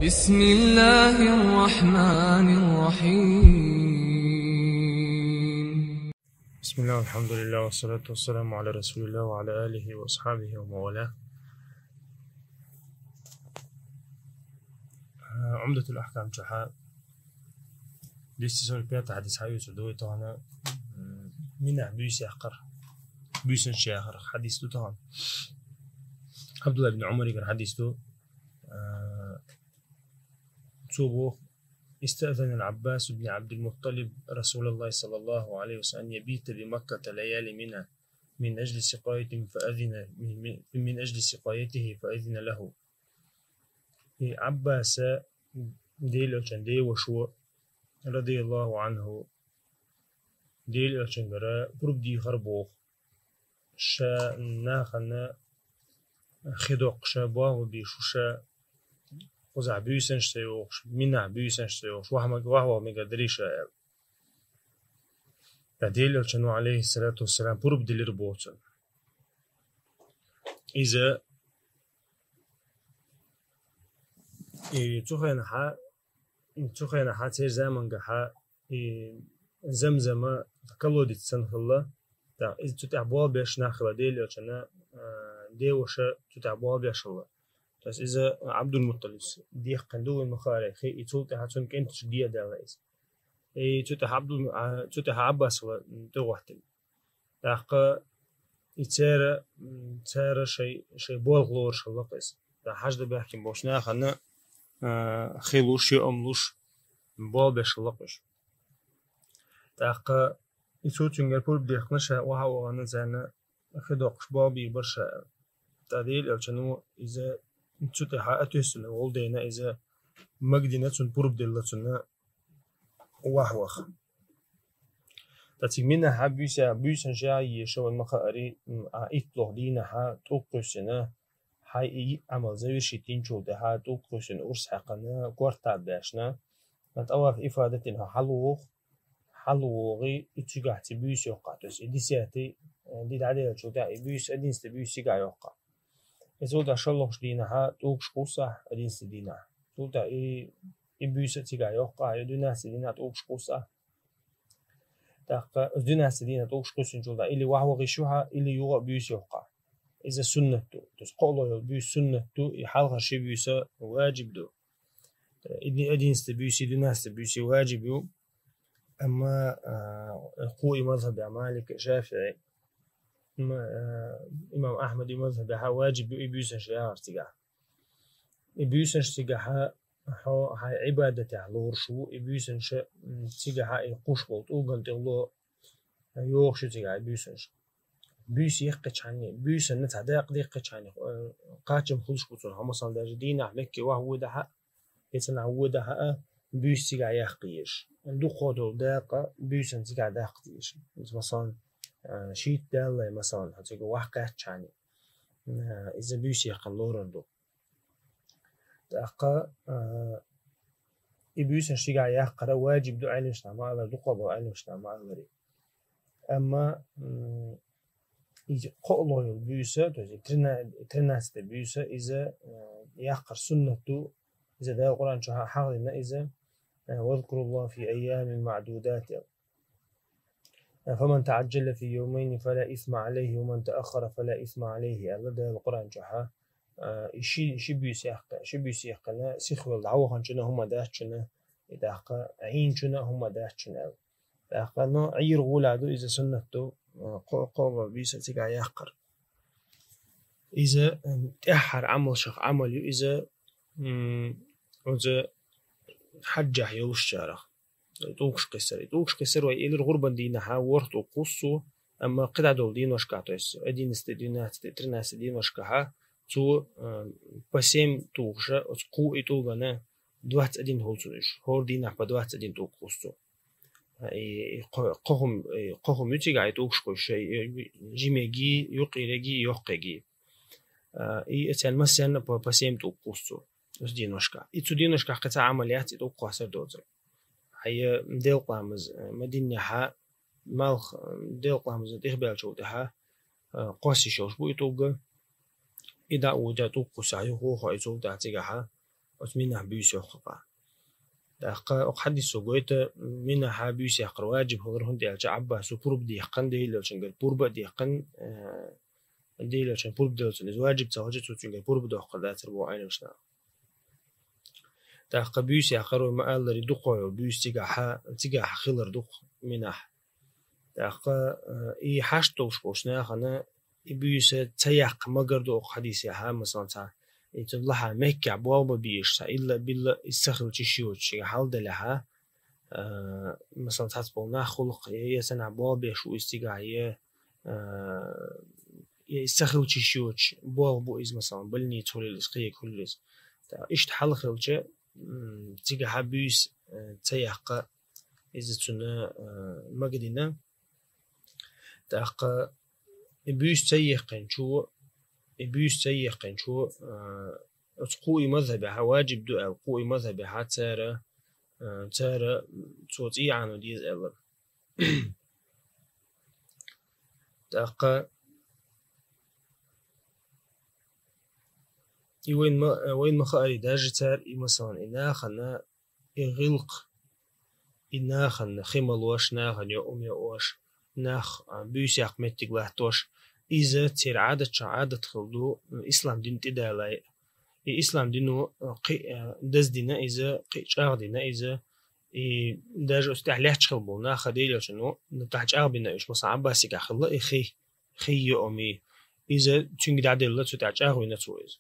بسم الله الرحمن الرحيم. بسم الله والحمد لله والصلاة والسلام على رسول الله وعلى آله وأصحابه وموالاه. عمدة الأحكام جحا ليستسول بيات حديث حيو سدوي طهنا منع بيس يحقر بيس شيخر حديث تو طهن عبد الله بن عمر كان حديث تو توبو استأذن العباس بن عبد المطلب رسول الله صلى الله عليه وسلم أن يبيت بمكة ليالي منها من أجل سقاية فأذن من أجل سقايته فأذن له. عباس ديل أشندي وشو رضي الله عنه ديل أشنجرا بربدي خربوخ شا ناخنا خدوق شابوه وبيشوشا وزع بيسن شتيوش منع بيسن شتيوش وهو مقدريش ديل أشنو عليه الصلاة والسلام بربدي لربوتن إذا تخينا حا تير زمن جحا زمزم كلودي تسنخلا تا إذا تتعبوا بيش ناخلا ديل أشنا ديوشة تتعبوا بيش الله. بس إذا عبد المطلب ديخ كندو المخارج خي يتوت هاتون كنت شدية داليز تتح عباس ولا توحتل تحقق يتسارة شيء بول غلور شلا قيس تا حاجة بيحكي بوش ناخنا خيلوش يأملوش بول بيش لقش تحقق يتوت ينقل بديخنشة وهو نزعنا خدوقش بابي برشا تعديل أو شنو إذا تتح أتوسن والدينا إذا مقدنا تون بدلتنا وهوخ تتمنى بيسا جاي شو المخاري إطلق دينا ها توقسنا هاي عمل زي شيتين شو ده ها توقسن أرس حقنا قرطة باشنا نتأوف إفادتنا حلوغي إتشجعت بيس يوقعتس إديسياتي دي عدد شو ده بيس أدينست بيس يقع يوقع إذا ده شلوش دينا ها توقش قصة أدينست دينا تودا بيس تيقع يوقع يدونا سدينا توقش قصة تاق يدونا سدينا توقش قصة جودا إلي وهو غشوها إلي يوقع بيس يوقع إذا سنته تسقله بيس سنته يحلق شيء بيس واجب دو إدي أدينست بيس يدونا بيس واجب يو أما قوي مذهب مالك شافعي إمام أحمد مذهب واجب يبيس شيار تيقع يبيس تيقع هاي عبادة على شو يبيسن ش تيجا هاي قشبط وقن تغلو يوخش تيجا يبيسنش بيس يقش عني بيسن نتعداق ديقش عني قاتم خلش بطون هم صار داجدين عليك وهو ده يتنا هو ده بيس تيجا يحقيش دو خدو داقة بيسن تيجا داقتيش مثلا شيت دالة مثلا هتيجا وحقش عني إذا بيس يقلورندو داقة يبيسن شيء يحقر واجب دو علمش نعمل دو قبل علمش نعمل أما إذا قلوا البيسة توزي ترناس البيسة إذا يحقر سنته إذا ده القرآن شو حاضرنا إذا واذكروا الله في أيام معدودات فمن تعجل في يومين فلا إثم عليه ومن تأخر فلا إثم عليه الله ده القرآن شو شي بيسيحقنا سيخوال دعوة شنا هم داشنا إذا حقا عين شنا هم داشنا حقا نو عير غولادو إذا سنتو قوة بيسا تيقع يحقر إذا تأحر عمل شخ عمل إذا حجح يوش شارخ توقش قصر وإلى الغربة دينا حاورت وقصو أما قطع دول دين وشكاتوس أدين استدينات ترناس دين وشكاها تو بسيم توغشا قو إتوغانا دوات أدين هولسونش هور دينا بدوات أدين توقصو قهم يتيغا يتوغش قوشي جيميجي يقيرجي يوقيجي إتان مسيان بسيم توقصو اس دينوشكا إتو دينوشكا قطع عمليات إتوقع سر دوزر هي ديل قامز مدينة ها مالخ ديل قامز تخبال شوتها قاسي شوش بو إتوغا إذا وجدت قصة هو خايزو دعتيها وتمنح بيوس يخقع دقة أحدث سوقيت منها بيوس يقر واجب هو هندي الجعبة سوبر بدي يقن دي لو شنقل بوربا دي يقن دي لو شن بورب دي واجب تواجد سوتشنقل بورب ده قدرات ربوعين وشنا دقة بيوس يقر ما قال لي دقة بيوس تجاح خلر دق منح دقة حشتوش بوشنا خنا بيوس تياق مقردو حديث يها مثلا يتطلع مكة بوابة بيش إلا بالله يستخدم تشيوت شيء حال دلها مثلا تحسبونا خلق يسنع بوابة شو استجاعية يستخدم تشيوت بوابة إز مثلا بلني تولي الإسقية كلش إيش تحل خلجة تيجا بيوس تياق إذا تنا مقدنا تاق بيوس تياقين شو بيوس تيقن شو قوي مذهبها واجب دو قوي مذهبها تارة صوتي عنو ديز أول تاقا وين ما خاري داج تار مثلا إنا خنا يغلق إنا خنا خمل واش ناخن يوم يوش ناخ بيوس يقمتك لهتوش إذا تير عادة خلدو الإسلام دين تدالاي الإسلام دينو دز دينا إذا قيشاغ دينا إذا داج استعليه تخلبونا خديلة شنو نتحج أغبنا إيش مثلا عباسي كخلا خي يومي إذا تنقد عدل لا تتحج أغبنا تويز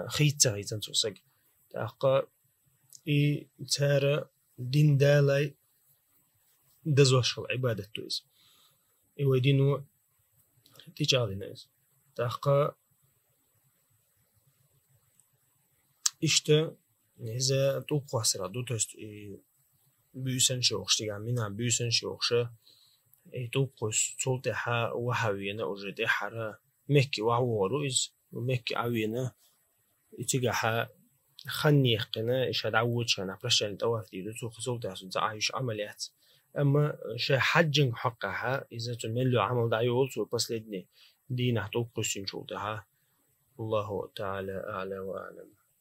خي تغيزن توسق تاقا تارا دين دالاي دزوشل عبادة تويز إيوه دينو تجاري ناس تاقا إشتا إذا توقع سرا دوتست بيوسن شوخش تيجا منا بيوسن شوخش توقع صوتها وحوينا وجدي حرا مكي وعورو إز ومكي عوينا تيجا خنيقنا إيش هدعوت شنا برشان تواف دي توقع صوتها سنتعايش عمليات أما شا حجن حقها إذا تملوا عمل دعيول سو بس لدني دي نحتوق قسين شوتها الله تعالى أعلى وأعلم.